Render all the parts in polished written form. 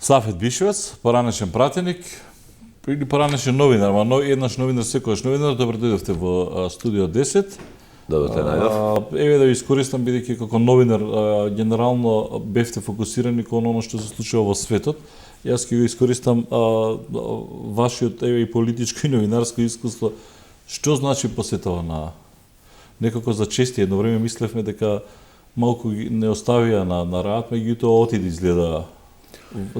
Сафет Бишевец, поранешен пратеник, или поранешен новинар, ама еднаш новинар, секојаш новинар, добро дојдовте во студио 10. Добро те најдов. Еве да ви искористам, бидејќи како новинар генерално бевте фокусирани кон оно што се случува во светот. Јас ќе го искористам вашиот еве и политичко и новинарско искуство. Што значи посетава на некако за чести? Едно време мислевме дека малку не оставија на рад, меѓутоа отиде изгледа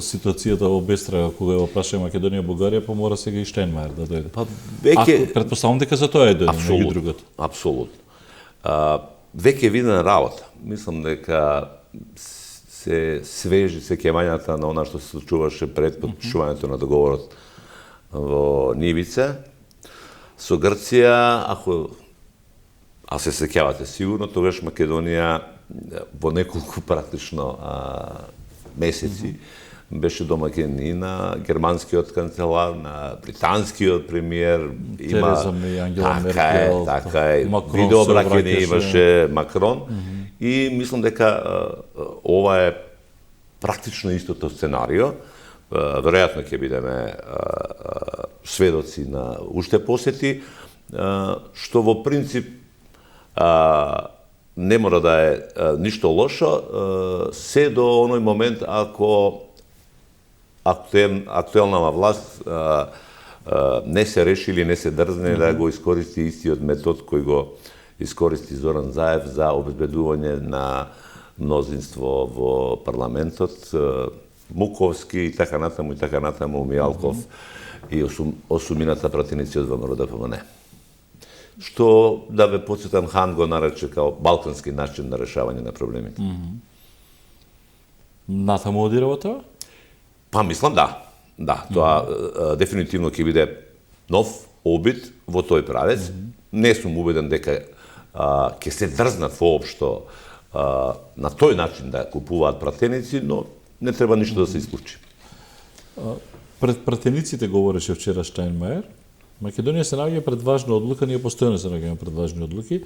ситуацијата во Бестрага, кога ја опрашаја Македонија Бугарија, помора сега и Штајнмајер да дојде. Па веќе претпоставам дека за тоа е дојде, меѓу другото. Апсолутно. Веќе видена работа. Мислам дека се свежи сеќавањата на она што се случуваше пред потпишувањето на договорот во Нивица со Грција, а се сеќавате сигурно, тогаш Македонија во неколку практично месеци беше домаќин и на германскиот канцелар, на британскиот премиер, Тереза Меј, Ангела Меркел, така е, видео обраќање имаше Макрон и мислам дека ова е практично истото сценарио. Веројатно ќе бидеме сведоци на уште посети, што во принцип не мора да е ништо лошо, се до оној момент ако актуелната власт не се реши или не се дрзне да го искористи истиот метод кој го искористи Зоран Заев за обезбедување на мнозинство во парламентот, Муковски и така натаму Мијалков и осумината пратеници од ВМРО-ДПМН. Што, да ве подсетам, Хан го нарече као балкански начин на решавање на проблемите. Натаму одира во тоа? Па мислам да. Да, тоа дефинитивно ќе биде нов обид во тој правец. Не сум убеден дека ќе се дрзнат воопшто на тој начин да купуваат пратеници, но не треба ништо да се исклучи. Пред пратениците говореше вчера Штајнмајер. Македонија се наоѓа пред важна одлука, ние постојано се наоѓаме пред важни одлуки.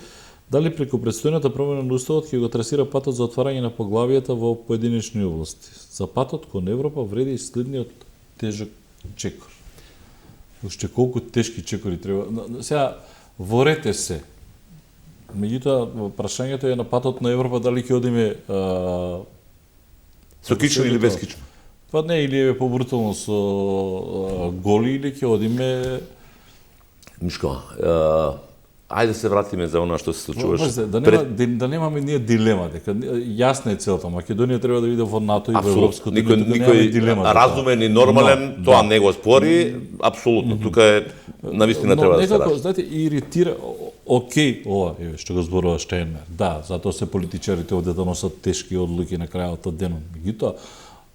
Дали преку предстојната промена на уставот ќе го трасира патот за отварање на поглавијата во поединечни области? За патот кон Европа вреди следниот тежок чекор. Уште колку тешки чекори треба. Сега ворете се. Меѓутоа прашањето е на патот на Европа дали ќе одиме со кично или без кично? Па не, или е побрутално со голи, или ќе одиме... Мишко, ајде се вратиме за она што се случуваше. Да немаме ние дилема, дека јасна е целта. Македонија треба да биде во НАТО и во Европското уније, никој разумен и нормален тоа не го спори, апсолутно. Тука е навистина треба да се раши. Знаете, иритира, окей, ова еве што го зборува Штајнмајер. Да, затоа се политичарите овде да носат тешки одлуки на крајот од денот. Меѓутоа,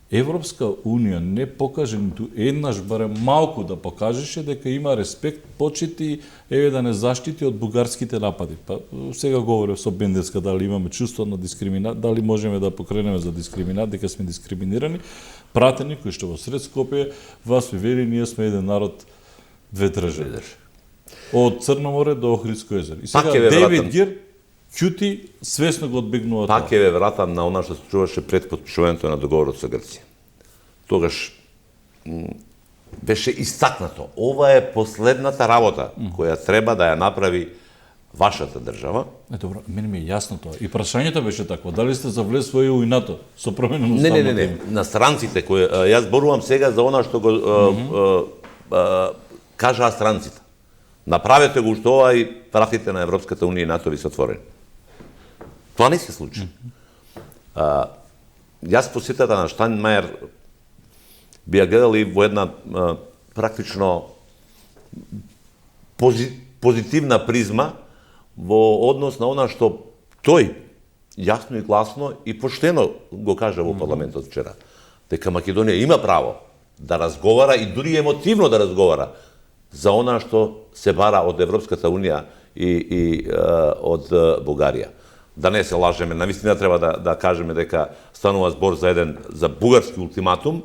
Европска Унија не покаже ниту еднаш, барем малку да покажеше дека има респект, почити, еве да не заштити од бугарските напади. Па сега говорев со Бендерска дали имаме чувство на дискриминат, дали можеме да покренеме за дискриминат, дека сме дискриминирани. Пратени кои што во сред Скопје вас ви вели ние сме еден народ, две држави. Од Црно море до Охридско езеро. И сега Дејвид Гир ќути, свесно го одбегнува тоа. Пак ќе ве вратам на она што се чуваше пред потпишувањето на договорот со Грција. Тогаш беше истакнато. Ова е последната работа која треба да ја направи вашата држава. Добро, мене ми е јасно тоа. И прашањето беше такво, дали сте за влез во ЕУ и НАТО со променено уставно? Не. На странците кои јас зборувам сега за она што го кажаа странците. Направете го уште ова и вратите на Европската унија и НАТО ви се отворени. Тоа не се случи. Јас посетата на Штајнмајер би ја гледал и во една практично позитивна призма во однос на она што тој јасно и гласно и поштено го кажа во парламентот вчера. Дека Македонија има право да разговара и дури емотивно да разговара за она што се бара од Европската унија и од Бугарија. Да не се лажеме, навистина треба да кажеме дека станува збор за бугарски ултиматум,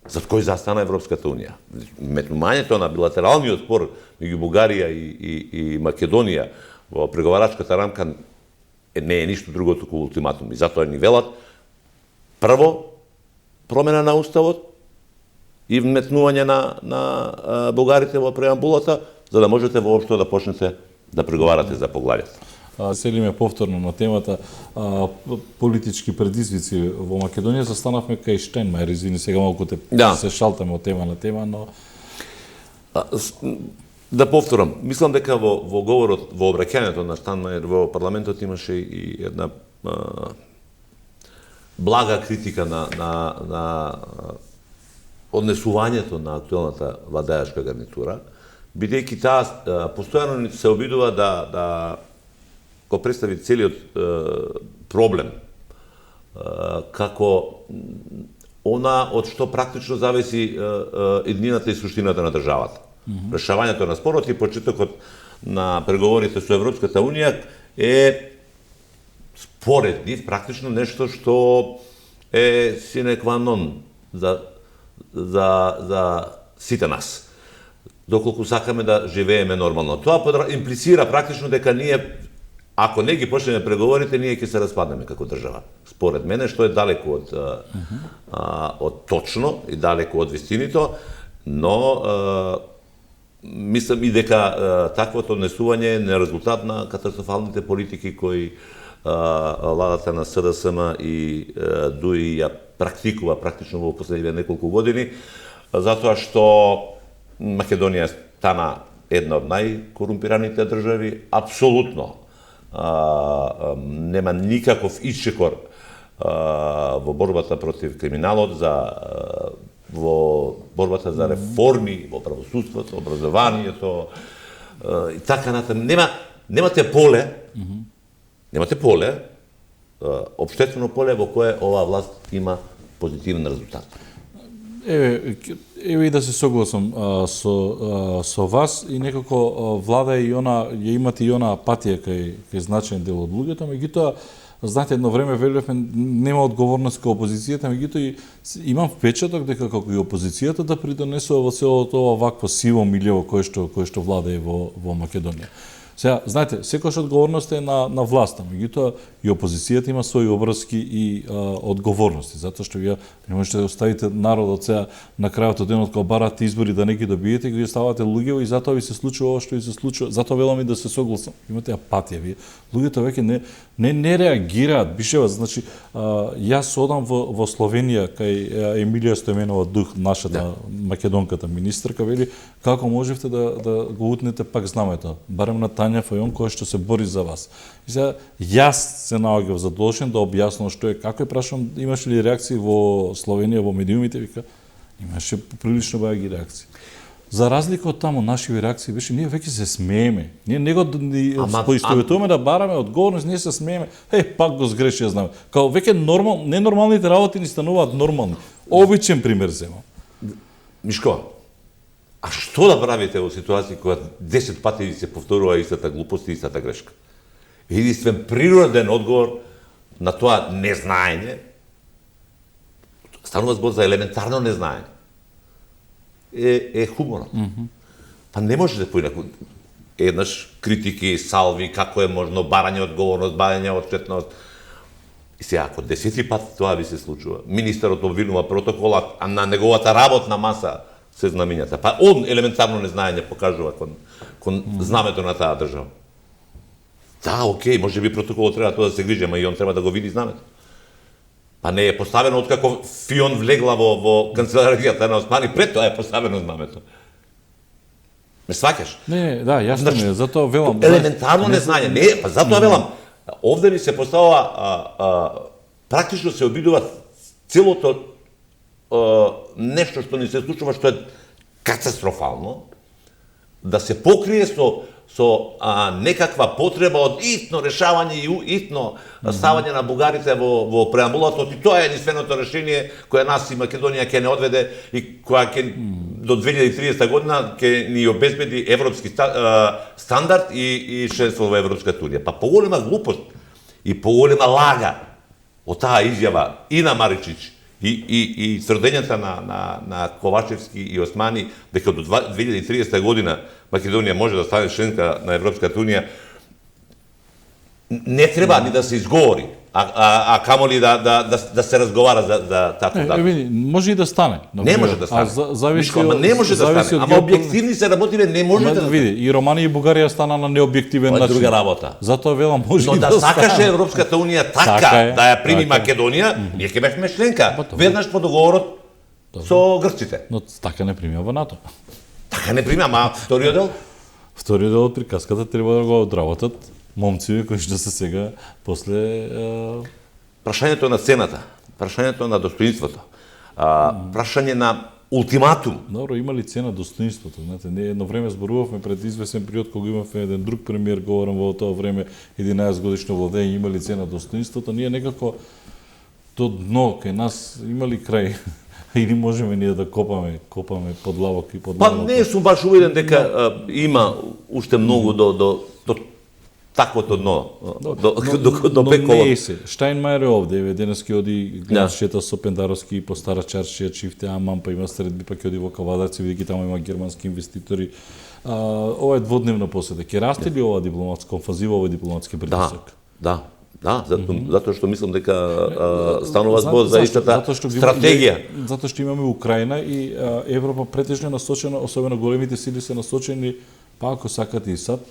за кој застана Европската унија. Метнувањето на билатералниот спор меѓу Бугарија и Македонија во преговарачката рамка не е ништо друго туку ултиматум. И затоа ни велат прво промена на уставот и вметнување на бугарите во преамбулата, за да можете воопшто да почнете да преговарате за поглавјата. Селиме повторно на темата политички предизвици во Македонија, застанавме кај Штенмајер, извини сега малку се шалтаме од тема на тема, но да повторам, мислам дека во говорот, во обраќањето на Штенмајер во парламентот имаше и една блага критика на однесувањето на актуелната владеачка гарнитура, бидејќи таа постојано се обидува да го представи целиот проблем како она од што практично зависи еднината и суштината на државата. Решавањето на спорот и почетокот на преговорите со Европската Унија е според нив практично нешто што е sine qua non за сите нас. Доколку сакаме да живееме нормално. Тоа имплицира практично дека ние, ако не ги почнеме преговорите, ние ќе се распаднеме како држава. Според мене, што е далеку од точно и далеку од вистинито, но мислам и дека таквото однесување е резултат на катастрофалните политики кои владата на СДСМ и ДУИ ја практикува практично во последните неколку години, затоа што Македонија стана една од најкорумпираните држави, апсолутно нема никаков исчекор во борбата против криминалот, во борбата за реформи во правосудството, образованието и така натаму. Немате поле, општествено поле во кое оваа власт има позитивен резултат. Еве и да се согласам со вас и некако влада и ја имате и она апатија кај значаен дел од луѓето, меѓутоа знаете, едно време велевме нема одговорност кај опозицијата, меѓутоа имам впечаток дека како и опозицијата да придонесува во целото ова вакво сиво милје кое што влада е во Македонија. Сега, знаете, секојаш одговорност е на власта, меѓутоа и опозицијата има своји обврски и одговорности, затоа што вие не можете да оставите народот сега на крајот од денот кога барате избори да не ги добиете, ги оставате луѓето и затоа ви се случува ова што ви се случува. Затоа велам и да се согласам. Имате апатија вие. Луѓето веќе не реагираат, бишева, значи јас одам во Словенија кај Емилија Стојменова Дух, нашата македонката министерка, вели како можевте да го утнете пак знамето, барем на Тања Фајон кој што се бори за вас. И сега јас се наоѓав задолжен да објаснам што е, како е, прашам имаше ли реакции во Словенија во медиумите, вика имаше прилично бајаги реакции. За разлика од таму нашиви реакции беше ние веќе се смееме. Ние не го поистоветуваме да бараме одговорност, ние се смееме. Пак го сгрешија знаме. Као веќе ненормалните работи ни стануваат нормални. Обичен пример земам. Мишко, а што да правите во ситуација кога 10 пати ви се повторува истата глупост и истата грешка? Единствен природен одговор на тоа незнаење, станува збор за елементарно незнаење, е хуморот. Па не може да поинаку. Еднаш критики, салви, како е можно, барање одговорност, барање отчетност. И сега, ако 10 пати тоа ви се случува, министерот обвинува протоколот, а на неговата работна маса се знамињата. Па он елементарно незнаење покажува кон знамето на таа држава. Да, окей, може би протоколот треба тоа да се грижи, ама и он треба да го види знамето. Па не е поставено откако Фион влегла во канцеларијата на Османи, пред тоа е поставено знамето. Ме сваќаш? Не, да, јасно ми е, затоа велам. Елементарно незнање, не, па затоа велам. Овде ни се поставува, практично се обидува целото нешто што ни се случува, што е катастрофално, да се покрие со некаква потреба од итно решавање и итно ставање на бугарите во преамбулатот, и тоа е единственото решение кое нас и Македонија ќе не одведе и која ќе до 2030 година ќе ни обезбеди европски стандард и членство во Европската унија. Па поголема глупост и поголема лага од таа изјава и на Маричич и тврдењата на Ковачевски и Османи дека до 2030 година Македонија може да стане членка на Европската унија, не треба ни да се изговори. а камоли да се разговара за тако. Види, може и да стане. Не може да стане. Зависи Мишко, ама не може да стане. Ама објективни се работиве не може да стане. Види, и Романија и Бугарија стана на необјективен Тоа е начин. друга работа. Затоа велам може Но и да да стане. сакаше Европската унија така да ја прими Македонија, ние ќе бевме членка. Веднаш по договорот со грците. Но така не примија во НАТО. Така не прими, ама вториот дел? Вториот дел од приказката треба да го одработат момци кои што се сега после Прашањето на цената, прашањето на достоинството, прашање на ултиматум. Добро, има ли цена достоинството? Знаете, не едно време зборувавме пред извесен период кога имавме еден друг премиер, говорам во тоа време 11 годишно владење, има ли цена достоинството? Ние некако то дно кај нас има ли крај? Или можеме ние да копаме подлабоко и Па подлабоко? не сум баш увиден дека има уште многу до таквото дно, до Не пеколот. е се. Штајнмајер е овде, еве денески оди глас шета со Пендаровски по Стара Чаршија, чифте Аман, па има средби, па ќе оди во Кавадарци, види таму има германски инвеститори. Ова е дводневна посета. Ќе расте ли ова дипломатска офанзива, овој дипломатски притисок? Да, затоа што мислам дека станува збор за истата стратегија. Затоа што имаме Украина и Европа претежно насочена, особено големите сили се насочени, па ако сакате и сад,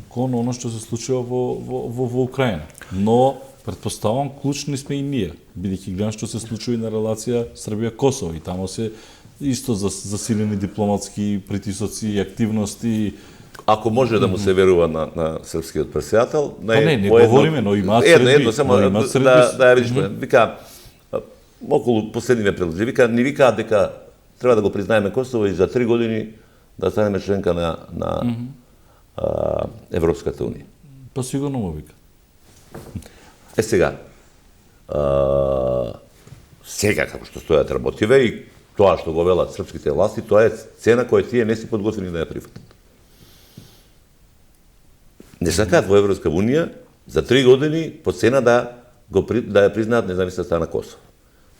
кон оно што се случува во Украина. Но претпоставам клучни сме и ние, бидејќи гледам што се случува и на релација Србија-Косово и тамо се исто засилени дипломатски притисоци и активности. Ако може да му се верува на српскиот председател, не говориме, но имаат средби. Едно само да ја видиш, вика околу последниве предлози, ни викаат дека треба да го признаеме Косово и за 3 години да станеме членка на Европската унија. Па сигурно му вика. Сега, сега како што стојат работиве и тоа што го велат српските власти, тоа е цена која тие не се подготвени да ја прифатат. Не сакаат во Европска унија за 3 години по цена да ја признаат независноста на Косово.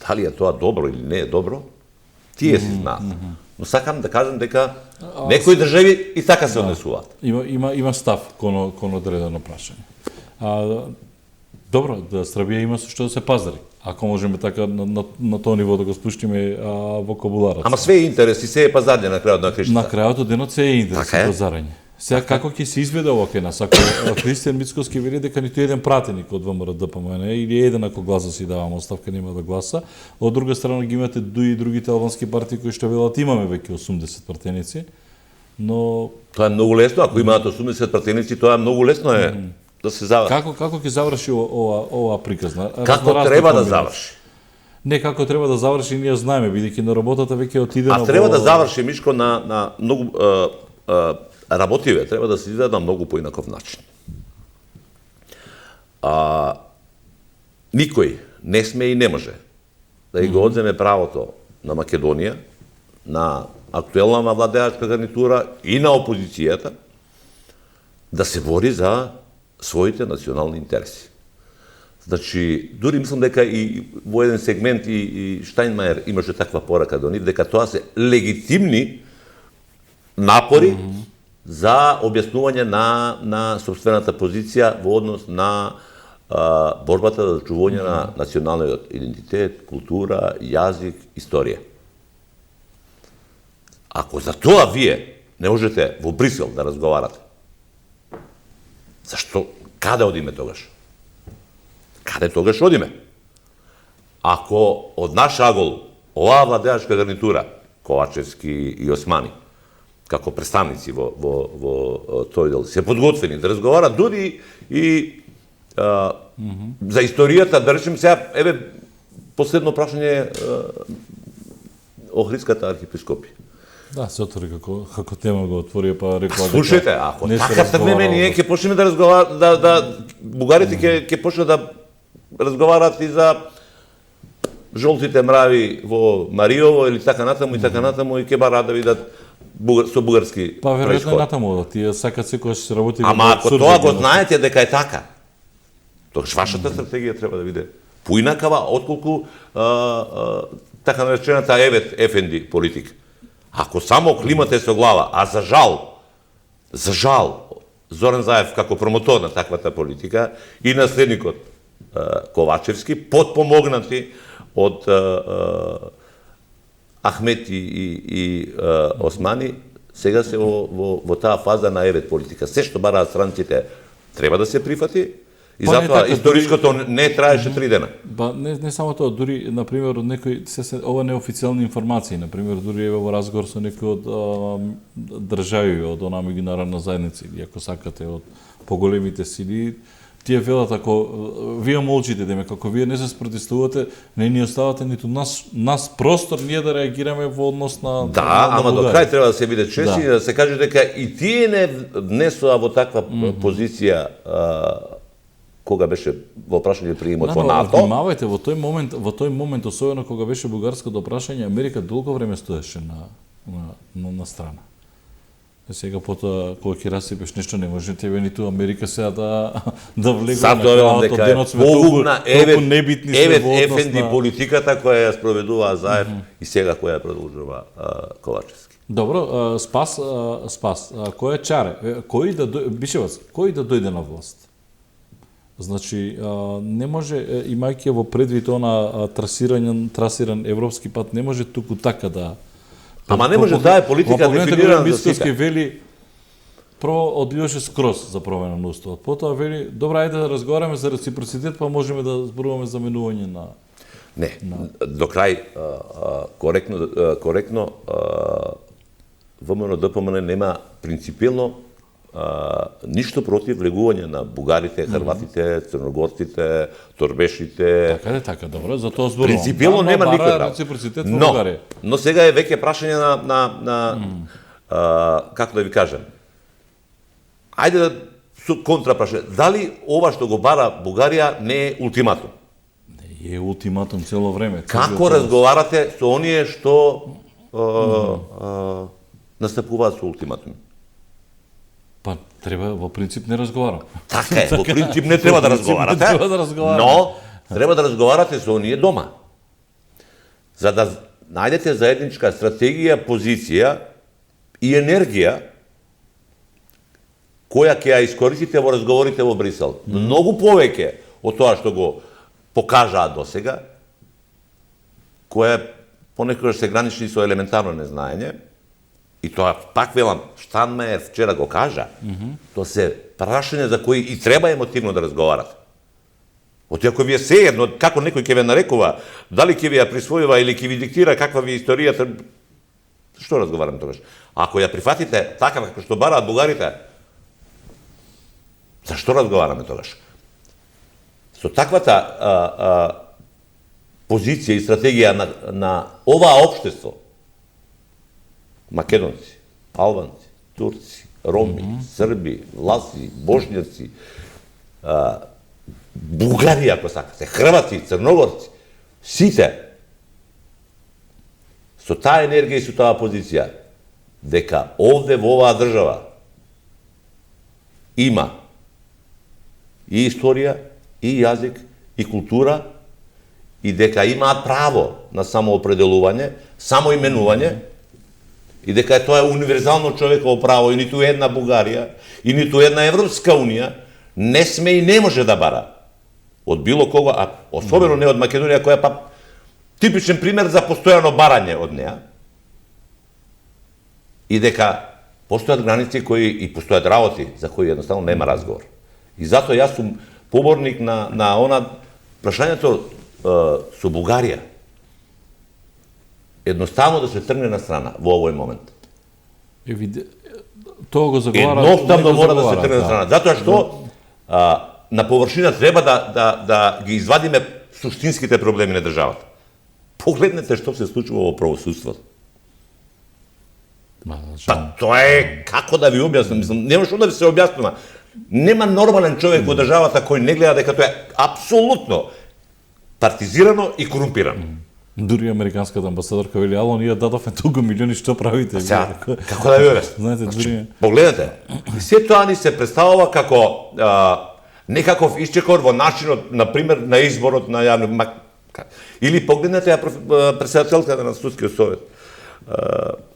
Дали е тоа добро или не е добро, тие си знаат. Но сакам да кажам дека некои држави и така се однесуваат. Има став кон одредено прашање. Добро, да Србија има со што да се пазари. Ако можеме така на тоа ниво да го спуштиме вокабуларот. Ама све е интерес и се е пазање на крајот на кришта. На крајот од денот се е интерес и пазарање. Сега како ќе се изведе ова кај нас? Ако Христијан Мицкоски вели дека ниту еден пратеник од ВМРО ДПМН или еден ако гласа си давам оставка нема да гласа, од друга страна ги имате и другите албански партии кои што велат имаме веќе 80 пратеници, но тоа е многу лесно, ако имаат 80 пратеници, тоа е многу лесно да се заврши. Како ќе заврши ова приказна? Како треба да заврши? Не како треба да заврши, ние знаеме, бидејќи на работата веќе отидено. А треба да заврши Мишко на многу работиве, треба да се изведе на многу поинаков начин. Никој не сме и не може да го одземе правото на Македонија, на актуелна владеачка гарнитура и на опозицијата да се бори за своите национални интереси. Значи, дури мислам дека и во еден сегмент и Штајнмајер имаше таква порака до нив, дека тоа се легитимни напори за објаснување на собствената позиција во однос на борбата за зачувување на националниот идентитет, култура, јазик, историја. Ако за тоа вие не можете во Брисел да разговарате, зашто, каде одиме тогаш? Каде тогаш одиме? Ако од наш агол оваа владеачка гарнитура, Ковачевски и Османи, како представници во тој дел, се подготвени да разговарат дури и за историјата, да речем сега, еве, последно прашање Охридската архиепископија. Да, се отвори како тема го отворија, па рекла дека... Слушајте, ако така тргнеме, ние ќе почнеме да разговараме, бугарите ќе почнат да разговарат и за жолтите мрави во Мариово или така натаму и ќе бараат да видат со бугарски Па веројатно натаму да тие сакат секогаш се работи. Ама ако тоа го знаете дека е така, тогаш вашата стратегија треба да биде поинакава отколку така наречената ефенди политика. Ако само климате со глава, а за жал, Зоран Заев како промотор на таквата политика и наследникот Ковачевски, подпомогнати од Ахмет и Османи, сега се во таа фаза на евет политика. Се што бараат странците треба да се прифати и Па не затоа така, историското не траеше 3 дена. Ба, не само тоа, дури, например, од некои, ова неофицијални информации, например, дури еве во разговор со некои од држави, од онаа меѓународна заедница, или ако сакате, од поголемите сили, тие велат, ако вие молчите, деме, како вие не се спротестувате, не ни оставате ниту нас простор, ние да реагираме во однос на Ама до крај треба да се биде чести и да се каже дека и тие не внесоа во таква позиција кога беше во прашање приемот во НАТО. Внимавајте, во тој момент, особено кога беше бугарското прашање, Америка долго време стоеше на страна. Сега потоа кога ќе расипеш нешто не може тебе ниту Америка сега да влезе на крајот од денот сме толку небитни сме во однос на политиката која ја спроведува Заев и сега која ја продолжува Ковачевски. Добро, Спас, кој е чаре? Бишевац, кој да дојде на власт? Значи, не може, имајќи во предвид она трасиран европски пат, не може туку така да... Ама не може таа политика дефинирана за сите. Вели, прво одбиваше скроз за промена на уставот. Потоа вели, добра, ајде да разговараме за реципроцитет, па можеме да зборуваме за менување на... Не, до крај, коректно, ВМРО ДПМН нема принципиелно ништо против влегување на бугарите, хрватите, црногорците, торбешите. Така, добро, затоа зборувам. Принципиелно нема никој прав. Реципроцитет во Бугарија. Но сега е веќе прашање на како да ви кажем, ајде да контрапрашање, дали ова што го бара Бугарија не е ултиматум? Не е ултиматум цело време. Како разговарате со оние што настапуваат со ултиматум? Па треба, во принцип не разговарам. Така е, во принцип не треба да разговарате, но треба да разговарате со оние дома. За да најдете заедничка стратегија, позиција и енергија која ќе ја искористите во разговорите во Брисел. Многу повеќе од тоа што го покажаа досега, која понекогаш се граничи со елементарно незнаење. И тоа, пак велам, Штанмајер вчера го кажа, тоа се прашање за кои и треба емотивно да разговарате. Оти ако ви е сеедно, како некој ќе ве нарекува, дали ќе ви ја присвојува или ќе ви диктира каква ви е историјата, што разговараме тогаш? Ако ја прифатите така како што бараат бугарите, зашто разговараме тогаш? Со таквата позиција и стратегија на оваа општество, македонци, албанци, турци, роми, срби, власи, бошњаци, бугари, ако сакате, хрвати, црногорци, сите, со таа енергија и со таа позиција, дека овде во оваа држава има и историја, и јазик, и култура, и дека имаат право на самоопределување, самоименување, и дека тоа е универзално човеково право и ниту една Бугарија и ниту една Европска унија не сме и не може да бара од било кого, а особено не од Македонија која па типичен пример за постојано барање од неа. И дека постојат граници кои и постојат работи за кои едноставно нема разговор. И затоа јас сум поборник на она прашањето со Бугарија. Едноставно да се тргне на страна во овој момент. Тоа го заговара. Едноставно мора да се тргне на страна. Затоа што на површина треба да ги извадиме суштинските проблеми на државата. Погледнете што се случува во правосудството. Па тоа е, како да ви објаснам, нема што да ви се објаснува. Нема нормален човек во државата кој не гледа дека тоа е апсолутно партизирано и корумпирано. Дури американската амбасадорка вели, ало, ние дадовме толку милиони, што правите? Како да ви објаснам? Знаете, дури... Погледнете, се тоа ни се представува како некаков исчекор во начинот, например, на изборот на јавни... Или погледнете председателката на Судскиот совет,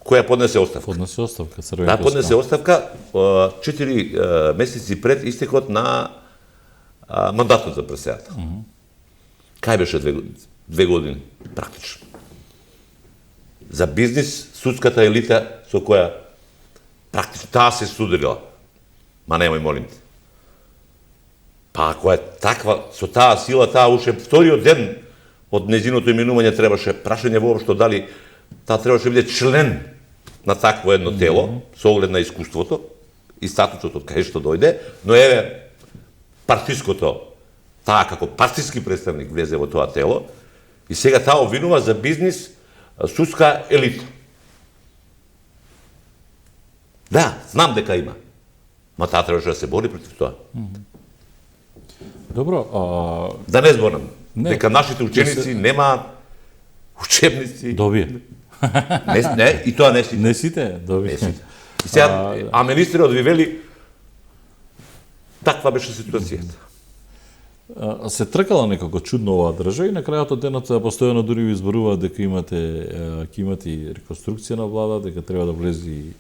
која поднесе оставка. Поднесе оставка, Црвенковска. Да, поднесе оставка 4 месеци пред истекот на мандатот за председател. Кај беше 2 години, практично. За бизнис, судската елита со која практично таа се судрила. Ма немој, молим те. Па ако е таква, со таа сила, таа уште вториот ден од нејзиното именување требаше прашање воопшто дали таа требаше биде член на такво едно тело, со оглед на искуството и статусот од кај што дојде, но еве партиското, таа како партиски представник влезе во тоа тело и сега таа обвинува за бизнис судска елита. Да, знам дека има. Ма таа требаше да се бори против тоа. Добро, Да не зборам, Не. дека нашите ученици нема учебници. добие. Не, и тоа не си. Не сите, добие. Не сите. И сега, министерот ви вели, таква беше ситуацијата. Се тркала некако чудно оваа држава и на крајот од денот постојано дури ви изборуваат дека ќе имате и реконструкција на влада, дека треба да влези и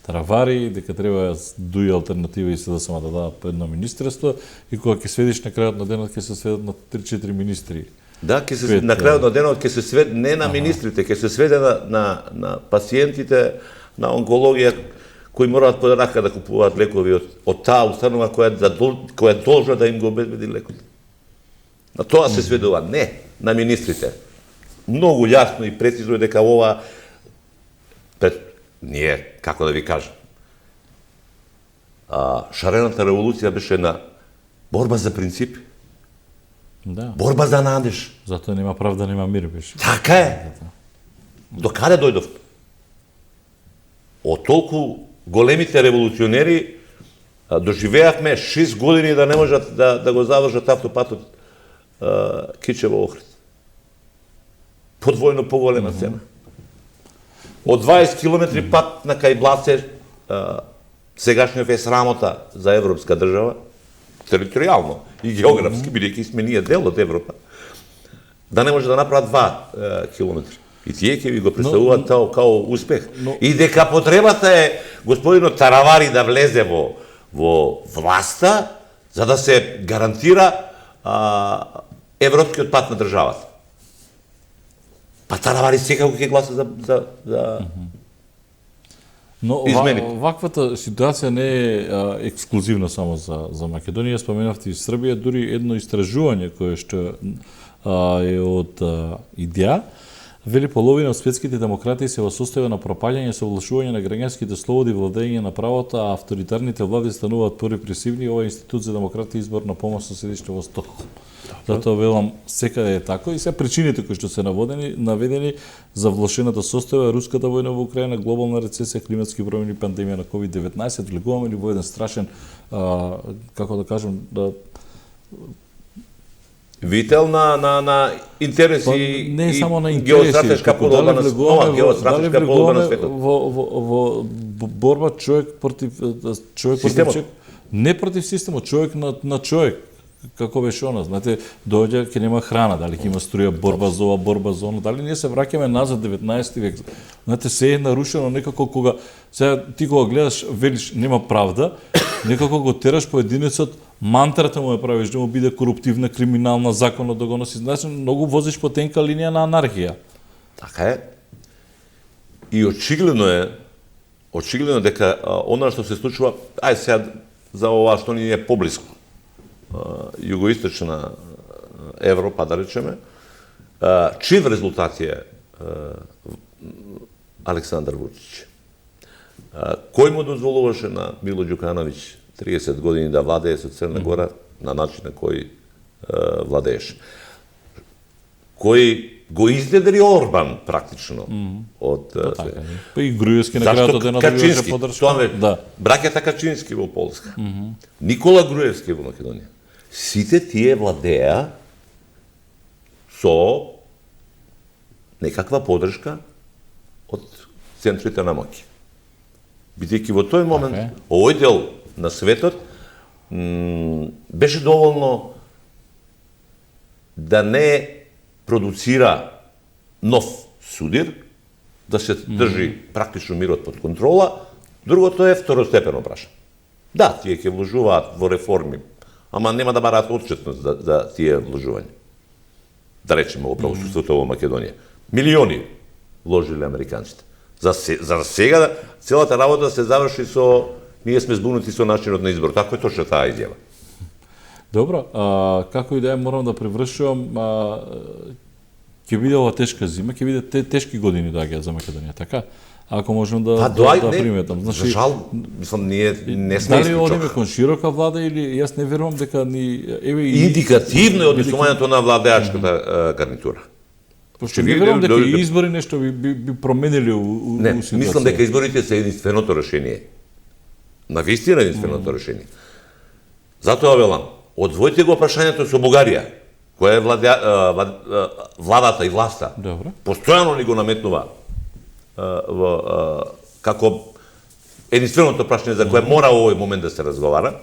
Таравари, дека треба дуи алтернатива и се да само да дадат по едно министерство и кога ќе сведиш на крајот на денот ќе се сведат на 3-4 министри. Да, на крајот на денот ќе се сведе не на министрите, ќе се сведе на пациентите на онкологија кои мораат под рака да купуваат лекови од таа установа која должна да им го обезбеди лекот. На тоа се сведува, не на министрите. Многу јасно и прецизно е дека ова ние, како да ви кажам, шарената револуција беше на борба за принципи, Да. борба за надеж. Затоа нема правда, нема мир беше. Така е. До каде дојдов? Од толку големите револуционери доживеавме 6 години да не можат да го завршат автопатот Кичево Охрид. Подвојно поголема цена. Од 20 километри пат на кај Блаце, сегашниот е срамота за европска држава, територијално и географски, бидејќи сме ние дел од Европа, да не може да направат 2 километри. И тие ќе ви го представуваат као успех. И дека потребата е господинот Таравари да влезе во власта, за да се гарантира европскиот пат на државата. Па Таравари секако ќе гласа за Но измени. ваквата ситуација не е ексклузивна само за Македонија. Споменавте и Србија, дури едно истражување кое што е од ИДЕА, вели половина од светските демократии се во состојба на пропаѓање и совлашување на граѓанските слободи, владење на правото, а авторитарните влади стануваат порепресивни. Ова Институт за демократија избор на помош со седиште во Стокхолм. Затоа велам секаде е тако и се причините кои што се наведени за влошената состојба, руската војна во Украина, глобална рецесија, климатски промени, пандемија на COVID-19, влегуваме ли во еден страшен како да кажам вител на интереси не само на и интереси, геостратешка подолба на светот. Во борба човек против Системот. човек, не против системот, човек на човек. Како беше она, знаете, доаѓа ќе нема храна, дали ќе има струја, борба за ова, борба за оно, дали ние се враќаме назад 19 век. Знаете, се е нарушено некако кога сега ти кога гледаш, велиш нема правда, некако го тераш поединецот, мантрата му ја правиш да му биде коруптивна, криминална, законот да го носи. Значи, многу возиш по тенка линија на анархија. Така е. И очигледно дека она што се случува, ај сега за ова што ни е поблиску, југоисточна Европа, да речеме, чив резултат е Александар Вучич? Кој му дозволуваше на Мило Ѓукановиќ 30 години да владее со Црна Гора на начин на кој владееше? Кој го изнедри Орбан практично од Па и Груевски на крајот од денот добиваше поддршка. Да. Браќата Качински во Полска. Никола Груевски во Македонија. Сите тие владеа со некаква поддршка од центрите на моќ. Бидејќи во тој момент овој дел на светот беше доволно да не продуцира нов судир, да се држи практично мирот под контрола, другото е второстепено прашање. Да, тие ќе вложуваат во реформи ама нема да бараат отчетност за тие вложувања. Да речеме, во правосудството во Македонија. Милиони вложиле американците. За сега целата работа се заврши со ние сме збунути со начинот на избор. Како е точно таа изјава? Добро, како и да е, морам да превршувам, ќе биде ова тешка зима, ќе биде тешки години доаѓаат за Македонија, така? Ако можам да приметам. За жал, мислам, ние не сме дали одиме исклучок. кон широка влада или јас не верувам дека ни Индикативно е однесувањето на владеачката гарнитура. Пошто не верувам дека и избори нешто би променили Не, ситуација. мислам дека изборите се единственото решение. Навистина единственото решение. Затоа велам, одвојте го прашањето со Бугарија, која е владата и власта. Добро. Постојано ни го наметнува како единственото прашање за кое мора во овој момент да се разговара.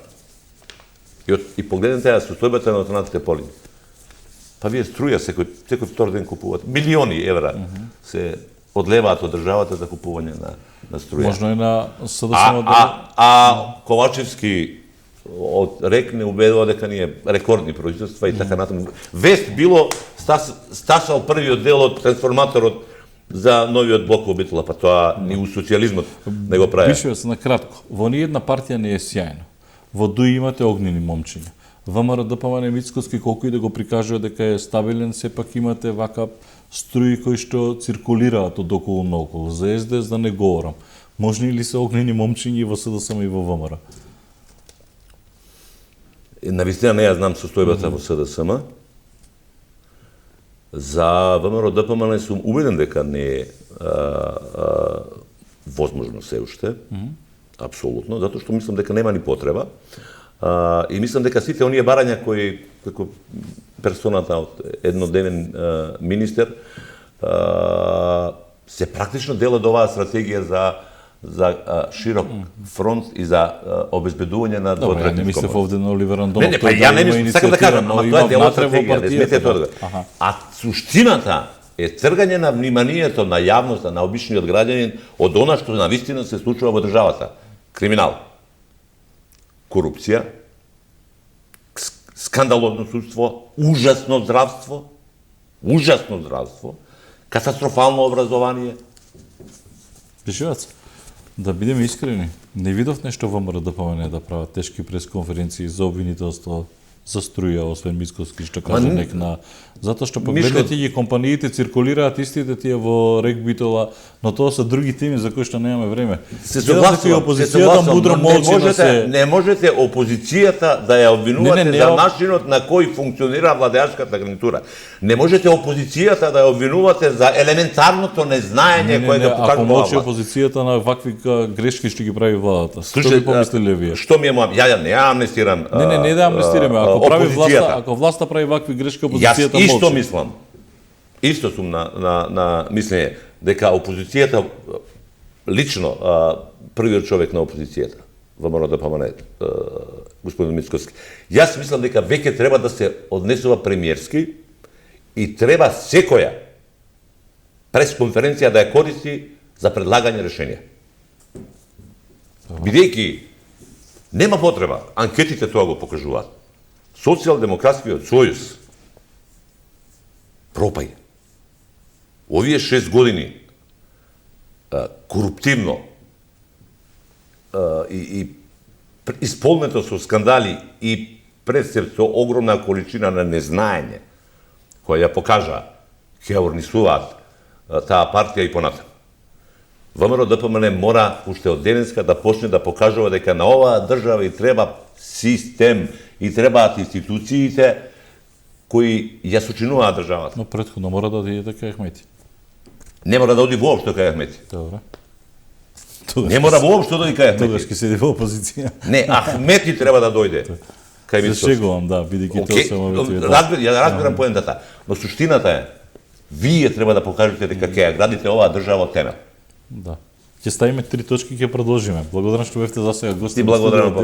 И погледнете ја состојбата на алтернативните полини. Па вие струја секој втор ден купувате. Милиони евра се одлеваат од државата за купување на струја. Можно и на СДСМ Ковачевски од РЕК не убедува дека ние рекордни производства и така натаму. Вест било стасал првиот дел од трансформаторот за новиот блок во Битола, па тоа ни у социјализмот не го прави. Пишува се на кратко. Во ниједна партија не е сјајно. Во ДУИ имате огнени момчиња. ВМРО ДПМН Мицкоски колку и да го прикажува дека е стабилен, сепак имате вака струи кои што циркулираат од околу наоколу. За СДС да не говорам. Можни ли се огнени момчиња и во СДСМ и во ВМРО? Навистина не ја знам состојбата во СДСМ. За ВМРО ДПМН сум убеден дека не е возможно се уште. Апсолутно, затоа што мислам дека нема ни потреба. И мислам дека сите оние барања кои, како персоната од еднодневен министер, се практично дел од оваа стратегија за широк фронт и за обезбедување на Добро, ја не двотретинско мислев овде на Оливер Андонов. Не, па ја не мислам, сакам да кажам, ама тоа е дел од стратегија, не смете тоа да. А суштината е тргање на вниманието на јавноста, на обичниот граѓанин од она што навистина се случува во државата. Криминал, корупција, скандалозно судство, ужасно здравство, катастрофално образование. Пишувац, да бидеме искрени, не видов нешто ВМРО ДПМН да прават тешки пресконференции за обвинителство за струја, освен Мицкоски што кажа некна. Затоа што погледнете ги компаниите циркулираат истите тие во РЕК Битола, но тоа се други теми за кои што немаме време. Се согласувам, не можете опозицијата да ја обвинувате за начинот на кој функционира владеачката гарнитура. Не можете опозицијата да ја обвинувате за елементарното незнаење кое го покажува власт. Ако мочи опозицијата на вакви грешки што ги прави владата. Што би помислиле вие? Што ми е моја? Ја не ја амнестирам. Не да амнестираме. Ако власта прави вакви грешки, опозицијата молчи. Јас исто мислам. Исто сум на мислење дека опозицијата лично првиот човек на опозицијата ВМРО ДПМН господин Мицкоски. Јас мислам дека веќе треба да се однесува премиерски и треба секоја пресконференција да ја користи за предлагање решенија. Бидејќи нема потреба, анкетите тоа го покажуваат. Социјалдемократскиот сојуз пропаѓа. Овие 6 години коруптивно и исполнето со скандали и пред се со огромна количина на незнаење, која ја покажа, ќе ја урнисуваат таа партија и понатаму. ВМРО ДПМН мора уште од денеска да почне да покажува дека на оваа држава и треба систем и требаат институциите кои ја сочинуваат државата. Но претходно мора да одиде кај Ахмети. Не мора да оди воопшто кај Ахмети. Добро. Не мора воопшто да оди кај Ахмети. Тогаш ќе седи во опозиција. Не, Ахмети треба да дојде кај Мицкоски. Шегувам, да, бидејќи тоа се мовети. Ја разбирам поентата, но суштината е вие треба да покажете дека ќе ја градите оваа држава од темел. Да. Ќе ставиме 3 точки и ќе продолжиме. Благодарам што бевте за сега гости. Ти благодарам,